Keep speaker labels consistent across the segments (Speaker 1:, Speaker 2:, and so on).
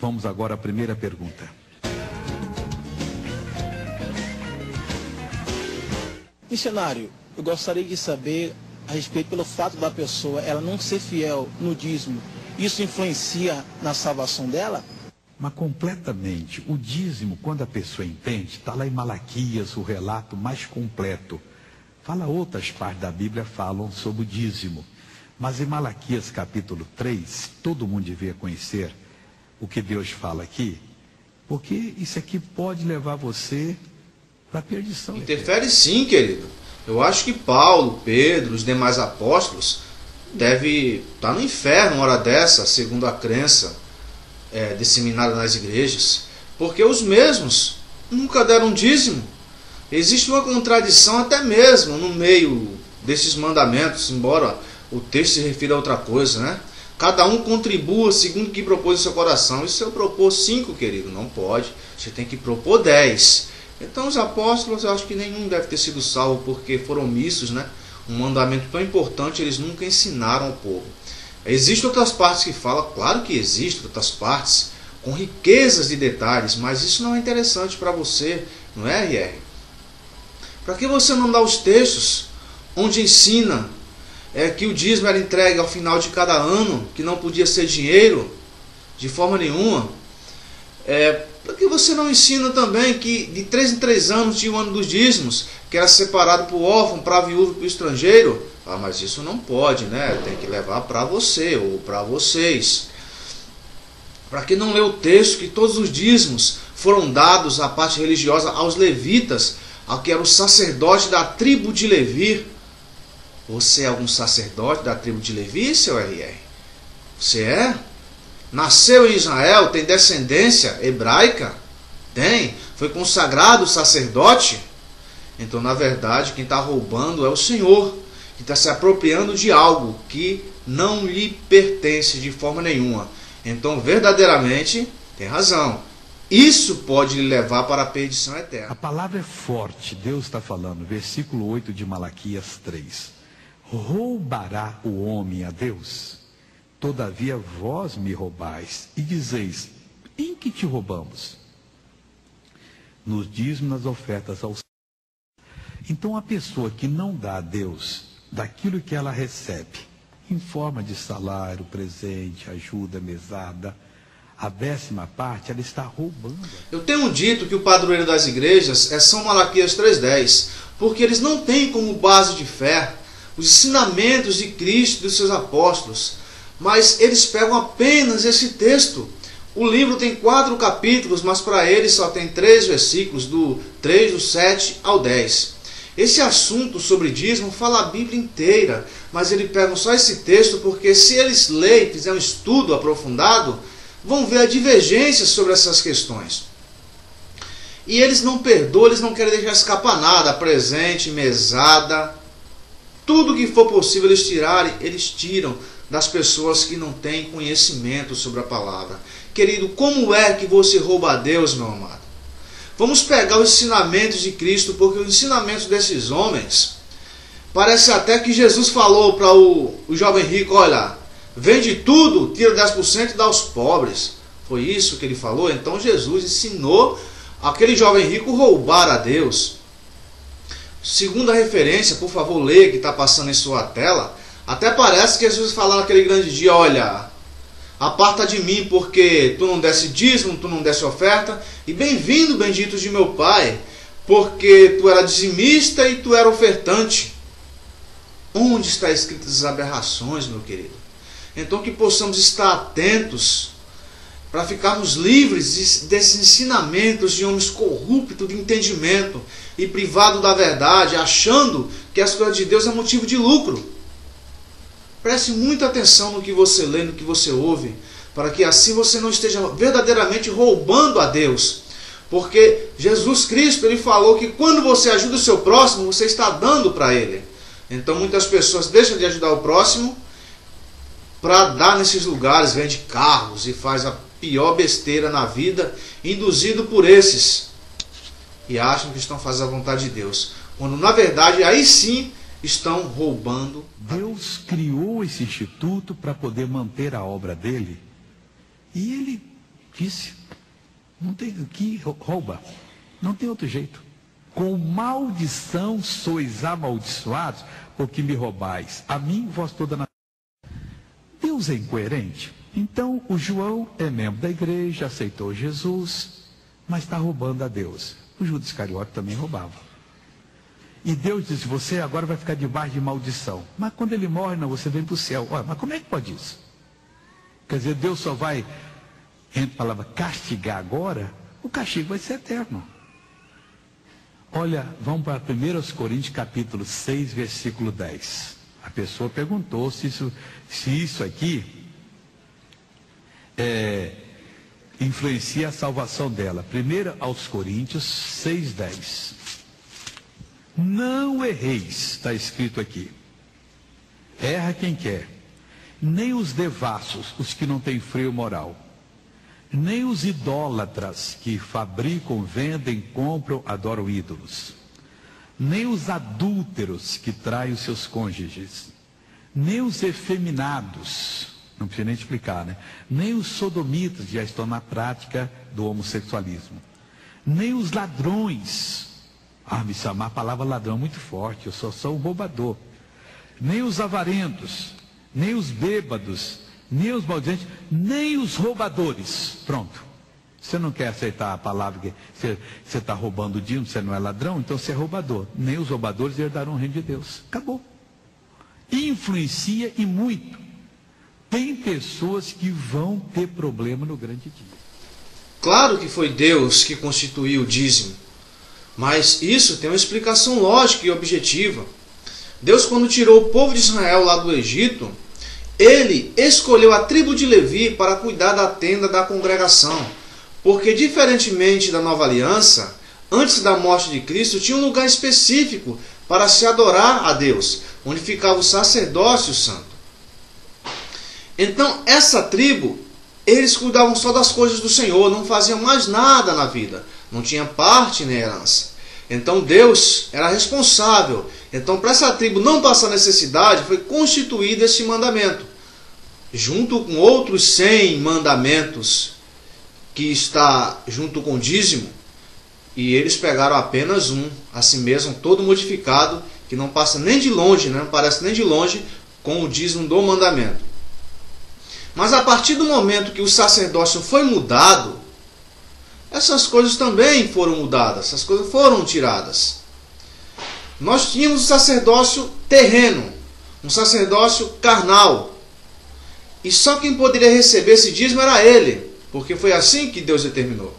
Speaker 1: Vamos agora à primeira pergunta.
Speaker 2: Missionário, eu gostaria de saber a respeito pelo fato da pessoa ela não ser fiel no dízimo. Isso influencia na salvação dela?
Speaker 1: Mas completamente. O dízimo, quando a pessoa entende, está lá em Malaquias, o relato mais completo. Fala outras partes da Bíblia falam sobre o dízimo. Mas em Malaquias capítulo 3, todo mundo devia conhecer o que Deus fala aqui, porque isso aqui pode levar você para a perdição.
Speaker 3: Interfere sim, querido. Eu acho que Paulo, Pedro, os demais apóstolos devem estar no inferno uma hora dessa, segundo a crença disseminada nas igrejas, porque os mesmos nunca deram dízimo. Existe uma contradição até mesmo no meio desses mandamentos, embora o texto se refira a outra coisa, né? Cada um contribua segundo o que propôs o seu coração. E se eu propor 5, querido, não pode. Você tem que propor 10. Então os apóstolos, eu acho que nenhum deve ter sido salvo porque foram omissos, né? Um mandamento tão importante eles nunca ensinaram ao povo. Existem outras partes que falam, claro que existem outras partes com riquezas de detalhes, mas isso não é interessante para você, não é, R.R.? Para que você não dá os textos onde ensina que o dízimo era entregue ao final de cada ano, que não podia ser dinheiro de forma nenhuma? Para que você não ensina também que de 3 em 3 anos tinha o ano dos dízimos, que era separado para o órfão, para a viúva e para o estrangeiro? Ah, mas isso não pode, né? Tem que levar para você ou para vocês. Para que não lê o texto que todos os dízimos foram dados à parte religiosa aos levitas, ao que era o sacerdote da tribo de Levi? Você é algum sacerdote da tribo de Levi, seu R.R.? Você é? Nasceu em Israel, tem descendência hebraica? Tem. Foi consagrado sacerdote? Então, na verdade, quem está roubando é o Senhor, que está se apropriando de algo que não lhe pertence de forma nenhuma. Então, verdadeiramente, tem razão. Isso pode lhe levar para a perdição eterna.
Speaker 1: A palavra é forte. Deus está falando, versículo 8 de Malaquias 3. Roubará o homem a Deus? Todavia vós me roubais, e dizeis, em que te roubamos? Nos dízimos, nas ofertas aos... Então a pessoa que não dá a Deus daquilo que ela recebe, em forma de salário, presente, ajuda, mesada, a 10ª parte, ela está roubando.
Speaker 3: Eu tenho dito que o padroeiro das igrejas é São Malaquias 3,10, porque eles não têm como base de fé os ensinamentos de Cristo e dos seus apóstolos, mas eles pegam apenas esse texto. O livro tem 4 capítulos, mas para eles só tem 3 versículos, do 3, do 7 ao 10. Esse assunto sobre dízimo fala a Bíblia inteira, mas eles pegam só esse texto porque se eles lerem e fizerem um estudo aprofundado, vão ver a divergência sobre essas questões. E eles não perdoam, eles não querem deixar escapar nada, presente, mesada, tudo que for possível eles tirarem, eles tiram das pessoas que não têm conhecimento sobre a palavra. Querido, como é que você rouba a Deus, meu amado? Vamos pegar os ensinamentos de Cristo, porque os ensinamentos desses homens, parece até que Jesus falou para o jovem rico, olha, vende tudo, tira 10% e dá aos pobres. Foi isso que ele falou? Então Jesus ensinou aquele jovem rico roubar a Deus. Segunda referência, por favor, leia que está passando em sua tela. Até parece que Jesus falou naquele grande dia, olha, aparta de mim porque tu não desse dízimo, tu não desse oferta, e bem-vindo, bendito de meu Pai, porque tu era dizimista e tu era ofertante. Onde está escritas as aberrações, meu querido? Então que possamos estar atentos para ficarmos livres desses ensinamentos de homens corruptos de entendimento e privados da verdade, achando que as coisas de Deus é motivo de lucro. Preste muita atenção no que você lê, no que você ouve, para que assim você não esteja verdadeiramente roubando a Deus. Porque Jesus Cristo, ele falou que quando você ajuda o seu próximo, você está dando para ele. Então muitas pessoas deixam de ajudar o próximo para dar nesses lugares, vende carros e faz a pior besteira na vida, induzido por esses. E acham que estão fazendo a vontade de Deus. Quando na verdade aí sim estão roubando.
Speaker 1: Deus criou esse instituto para poder manter a obra dele. E ele Disse. Não tem que rouba. Não tem outro jeito. Com maldição sois amaldiçoados, porque me roubais. A mim, vós toda na... Deus é incoerente. Então, o João é membro da igreja, aceitou Jesus, mas está roubando a Deus. O Judas Iscariote também roubava. E Deus disse, você agora vai ficar debaixo de maldição. Mas quando ele morre, não, você vem para o céu. Olha, mas como é que pode isso? Quer dizer, Deus só vai, entre a palavra, castigar agora, o castigo vai ser eterno. Olha, vamos para 1 Coríntios capítulo 6, versículo 10. A pessoa perguntou se isso aqui influencia a salvação dela. 1 aos Coríntios 6, 10. Não erreis, está escrito aqui. Erra quem quer. Nem os devassos, os que não têm freio moral. Nem os idólatras que fabricam, vendem, compram, adoram ídolos. Nem os adúlteros que traem os seus cônjuges. Nem os efeminados, não precisa nem explicar, né? Nem os sodomitas já estão na prática do homossexualismo. Nem os ladrões. Me chamar a palavra ladrão muito forte, eu só sou um roubador. Nem os avarentos, nem os bêbados, nem os maldizentes, nem os roubadores. Pronto. Você não quer aceitar a palavra que você está roubando o dízimo, você não é ladrão, então você é roubador. Nem os roubadores herdarão o reino de Deus. Acabou. Influencia e muito. Tem pessoas que vão ter problema no grande dia.
Speaker 3: Claro que foi Deus que constituiu o dízimo. Mas isso tem uma explicação lógica e objetiva. Deus, quando tirou o povo de Israel lá do Egito, ele escolheu a tribo de Levi para cuidar da tenda da congregação. Porque, diferentemente da nova aliança, antes da morte de Cristo, tinha um lugar específico para se adorar a Deus, onde ficava o sacerdócio santo. Então, essa tribo, eles cuidavam só das coisas do Senhor, não faziam mais nada na vida, não tinha parte nem herança. Então Deus era responsável. Então, para essa tribo não passar necessidade, foi constituído esse mandamento, junto com outros 100 mandamentos que está junto com o dízimo, e eles pegaram apenas um, assim mesmo, todo modificado, que não passa nem de longe, não parece nem de longe com o dízimo do mandamento. Mas a partir do momento que o sacerdócio foi mudado, essas coisas também foram mudadas, essas coisas foram tiradas. Nós tínhamos um sacerdócio terreno, um sacerdócio carnal, e só quem poderia receber esse dízimo era ele, porque foi assim que Deus determinou.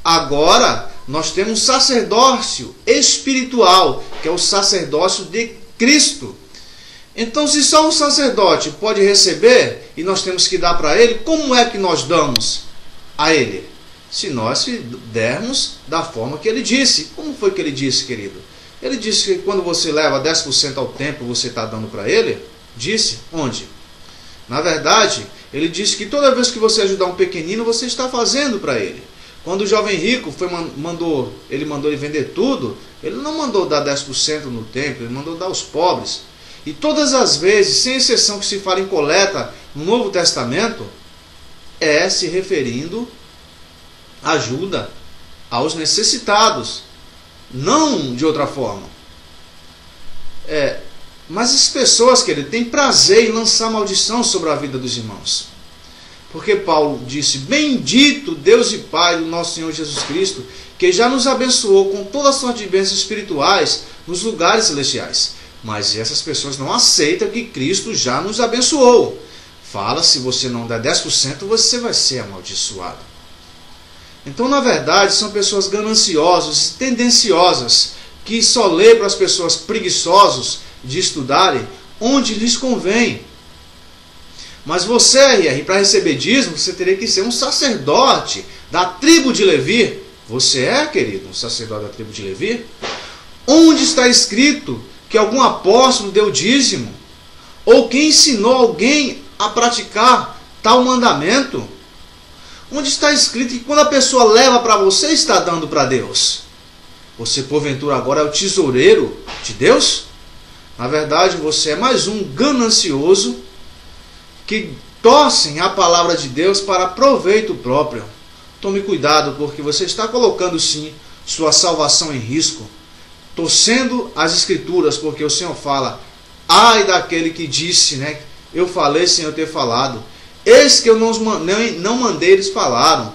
Speaker 3: Agora, nós temos um sacerdócio espiritual, que é o sacerdócio de Cristo. Então, se só um sacerdote pode receber, e nós temos que dar para ele, como é que nós damos a ele? Se nós dermos da forma que ele disse. Como foi que ele disse, querido? Ele disse que quando você leva 10% ao templo, você está dando para ele? Disse? Onde? Na verdade, ele disse que toda vez que você ajudar um pequenino, você está fazendo para ele. Quando o jovem rico mandou ele vender tudo, ele não mandou dar 10% no templo, ele mandou dar aos pobres. E todas as vezes, sem exceção que se fala em coleta no Novo Testamento, é se referindo à ajuda aos necessitados, não de outra forma. Mas as pessoas, querido, têm prazer em lançar maldição sobre a vida dos irmãos. Porque Paulo disse, bendito Deus e Pai do nosso Senhor Jesus Cristo, que já nos abençoou com toda a sorte de bênçãos espirituais nos lugares celestiais. Mas essas pessoas não aceitam que Cristo já nos abençoou. Fala, se você não der 10%, você vai ser amaldiçoado. Então, na verdade, são pessoas gananciosas, tendenciosas, que só lê para as pessoas preguiçosos de estudarem onde lhes convém. Mas você, para receber dízimo, você teria que ser um sacerdote da tribo de Levi. Você é, querido, um sacerdote da tribo de Levi? Onde está escrito que algum apóstolo deu dízimo? Ou quem ensinou alguém a praticar tal mandamento? Onde está escrito que quando a pessoa leva para você, está dando para Deus? Você, porventura, agora é o tesoureiro de Deus? Na verdade, você é mais um ganancioso que torcem a palavra de Deus para proveito próprio. Tome cuidado, porque você está colocando sim sua salvação em risco, torcendo as Escrituras, porque o Senhor fala: ai daquele que disse, né, eu falei sem eu ter falado, eis que eu não mandei, eles falaram.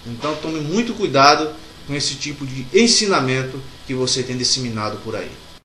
Speaker 3: Então tome muito cuidado com esse tipo de ensinamento que você tem disseminado por aí.